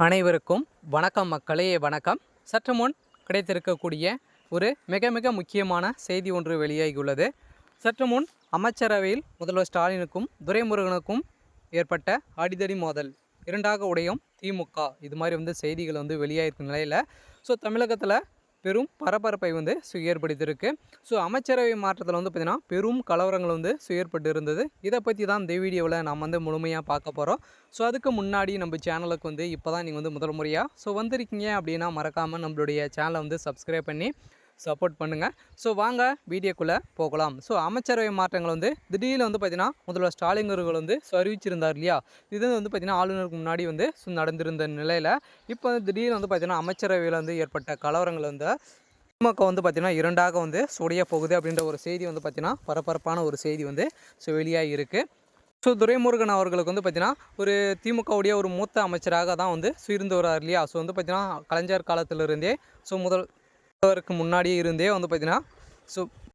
அனைவருக்கும் வணக்கம் மக்களே, வணக்கம். சற்று முன் கிடைத்திருக்கக்கூடிய ஒரு மிக மிக முக்கியமான செய்தி ஒன்று வெளியாகியுள்ளது. சற்று முன் அமைச்சரவையில் முதல்வர் ஸ்டாலினுக்கும் துரைமுருகனுக்கும் ஏற்பட்ட அடிதடி மோதல், இரண்டாக உடையும் திமுக, இது மாதிரி செய்திகள் வெளியாகிருக்கும் நிலையில் தமிழகத்தில் பெரும் பரபரப்பை ஏற்படுத்தியிருக்கு. அமைச்சரவை மாற்றத்தில் பார்த்திங்கன்னா பெரும் கலவரங்கள் ஏற்பட்டு இருந்தது. இதை பற்றி தான் இந்த வீடியோவில் நாம் முழுமையாக பார்க்க போகிறோம். அதுக்கு முன்னாடி நம்ம சேனலுக்கு இப்போ தான் நீங்கள் முதல் முறையாக வந்திருக்கீங்க அப்படின்னா மறக்காமல் நம்மளுடைய சேனலை சப்ஸ்கிரைப் பண்ணி சப்போர்ட் பண்ணுங்கள். வாங்க வீடியோக்குள்ளே போகலாம். அமைச்சரவை மாற்றங்கள் திடீர்னு பார்த்திங்கன்னா முதல்வர் ஸ்டாலின் அவர்கள் அறிவிச்சிருந்தார் இல்லையா. இது பார்த்திங்கன்னா ஆளுநருக்கு முன்னாடி நடந்திருந்த நிலையில் இப்போ திடீர்னு பார்த்திங்கன்னா அமைச்சரவையில் ஏற்பட்ட கலவரங்கள் திமுக பார்த்திங்கன்னா இரண்டாக சுடைய போகுது அப்படின்ற ஒரு செய்தி பார்த்திங்கன்னா பரபரப்பான ஒரு செய்தி வெளியாகி இருக்குது. துரைமுருகன் அவர்களுக்கு பார்த்திங்கன்னா ஒரு திமுகவுடைய ஒரு மூத்த அமைச்சராக தான் இருந்து வர்றார் இல்லையா. பார்த்திங்கன்னா கலைஞர் காலத்திலிருந்தே முதல்வருக்கு முன்னாடியே இருந்தே பார்த்திங்கன்னா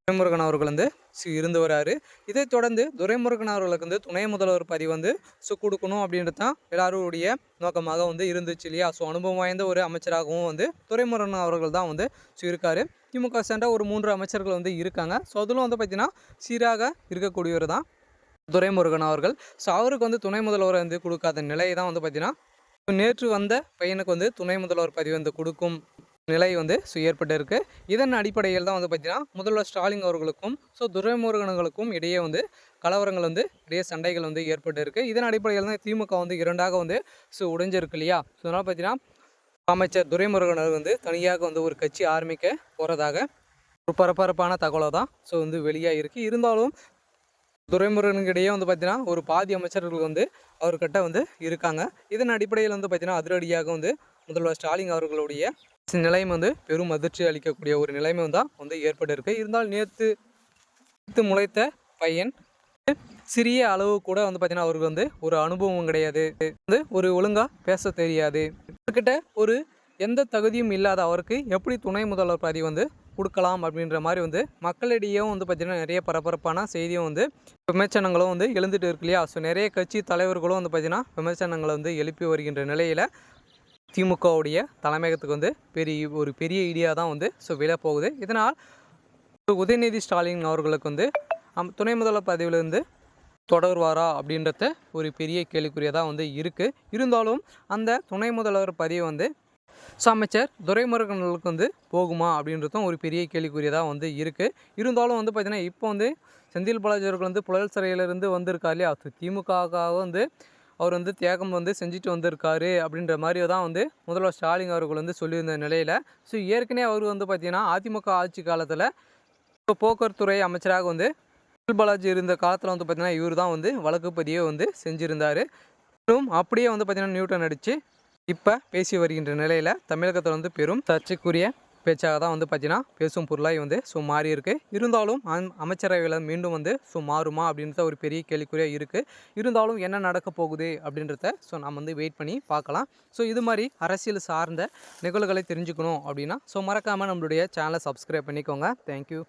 துரைமுருகன் அவர்கள் இருந்து வராரு. இதை தொடர்ந்து துரைமுருகன் அவர்களுக்கு துணை முதல்வர் பதவி கொடுக்கணும் அப்படின்றது தான் எல்லாருடைய நோக்கமாக இருந்துச்சு இல்லையா. அனுபவம் வாய்ந்த ஒரு அமைச்சராகவும் துரைமுருகன் அவர்கள் தான் இருக்காரு. திமுக சேர்ந்த ஒரு 3 அமைச்சர்கள் இருக்காங்க. அதிலும் பார்த்திங்கன்னா சீராக இருக்கக்கூடியவர் தான் துரைமுருகன் அவர்கள். அவருக்கு துணை முதல்வர் கொடுக்காத நிலையை தான் பார்த்திங்கன்னா நேற்று வந்த பையனுக்கு துணை முதல்வர் பதவி கொடுக்கும் நிலை ஏற்பட்டு இருக்குது. இதன் அடிப்படையில் தான் பார்த்திங்கன்னா முதல்வர் ஸ்டாலின் அவர்களுக்கும் துரைமுருகன்களுக்கும் இடையே கலவரங்கள் இடையே சண்டைகள் ஏற்பட்டு இருக்குது. இதன் அடிப்படையில் தான் திமுக இரண்டாக உடைஞ்சிருக்கு இல்லையா. அதனால் பார்த்திங்கன்னா அமைச்சர் துரைமுருகன் தனியாக ஒரு கட்சி ஆரம்பிக்க போகிறதாக ஒரு பரபரப்பான தகவலை தான் வெளியாக இருக்குது. இருந்தாலும் துரைமுருகனுக்கிடையே பார்த்திங்கன்னா ஒரு பாதி அமைச்சர்கள் அவர்கிட்ட இருக்காங்க. இதன் அடிப்படையில் பார்த்திங்கன்னா அதிரடியாக முதல்வர் ஸ்டாலின் அவர்களுடைய நிலைமை பெரும் அதிர்ச்சி அளிக்கக்கூடிய ஒரு நிலைமை தான் ஏற்பட்டு இருக்கு. இருந்தாலும் நேற்று முளைத்த பையன் சிறிய அளவு கூட பார்த்திங்கன்னா அவருக்கு ஒரு அனுபவம் கிடையாது, ஒரு ஒழுங்காக பேச தெரியாது. அவர்கிட்ட ஒரு எந்த தகுதியும் இல்லாத அவருக்கு எப்படி துணை முதல்வர் பதவி கொடுக்கலாம் அப்படின்ற மாதிரி மக்களிடையேவும் பார்த்திங்கன்னா நிறைய பரபரப்பான செய்தியும் விமர்சனங்களும் எழுந்துட்டு இருக்கு இல்லையா. நிறைய கட்சி தலைவர்களும் பார்த்திங்கன்னா விமர்சனங்களை எழுப்பி வருகின்ற நிலையில் திமுகவுடைய தலைமையகத்துக்கு பெரிய ஐடியா தான் விழப்போகுது. இதனால் உதயநிதி ஸ்டாலின் அவர்களுக்கு துணை முதல்வர் பதவியிலிருந்து தொடருவாரா அப்படின்றத ஒரு பெரிய கேள்விக்குறியாக இருக்குது. இருந்தாலும் அந்த துணை முதல்வர் பதவி அமைச்சர் துரைமுருகனுக்கு போகுமா அப்படின்றதும் ஒரு பெரிய கேள்விக்குறியாக இருக்குது. இருந்தாலும் பார்த்திங்கன்னா இப்போ செந்தில் பாலாஜி அவர்கள் புழல் சிறையிலிருந்து வந்திருக்கார் இல்லையா. திமுகவுக்காக அவர் தியாகம் செஞ்சுட்டு வந்திருக்காரு அப்படின்ற மாதிரி தான் முதல்வர் ஸ்டாலின் அவர்கள் சொல்லியிருந்த நிலையில் ஏற்கனவே அவர் பார்த்திங்கன்னா அதிமுக ஆட்சி காலத்தில் போக்குவரத்துறை அமைச்சராக செந்தில் பாலாஜி இருந்த காலத்தில் பார்த்திங்கன்னா இவர் தான் வழக்கு பதிவை செஞ்சுருந்தார். அப்படியே பார்த்திங்கன்னா நியூட்டன் அடித்து இப்போ பேசி வருகின்ற நிலையில் தமிழகத்தில் பெரும் சர்ச்சைக்குரிய பேச்சாக தான் பார்த்திங்கன்னா பேசும் பொருளாக மாறி இருக்குது. இருந்தாலும் அமைச்சரவையில் மீண்டும் மாறுமா அப்படின்றத ஒரு பெரிய கேள்விக்குறியாக இருக்குது. இருந்தாலும் என்ன நடக்க போகுது அப்படின்றத நாம் வெயிட் பண்ணி பார்க்கலாம். இது மாதிரி அரசியல் சார்ந்த நிகழ்வுகளை தெரிஞ்சுக்கணும் அப்படின்னா மறக்காமல் நம்மளுடைய சேனலை சப்ஸ்கிரைப் பண்ணிக்கோங்க. தேங்க்யூ.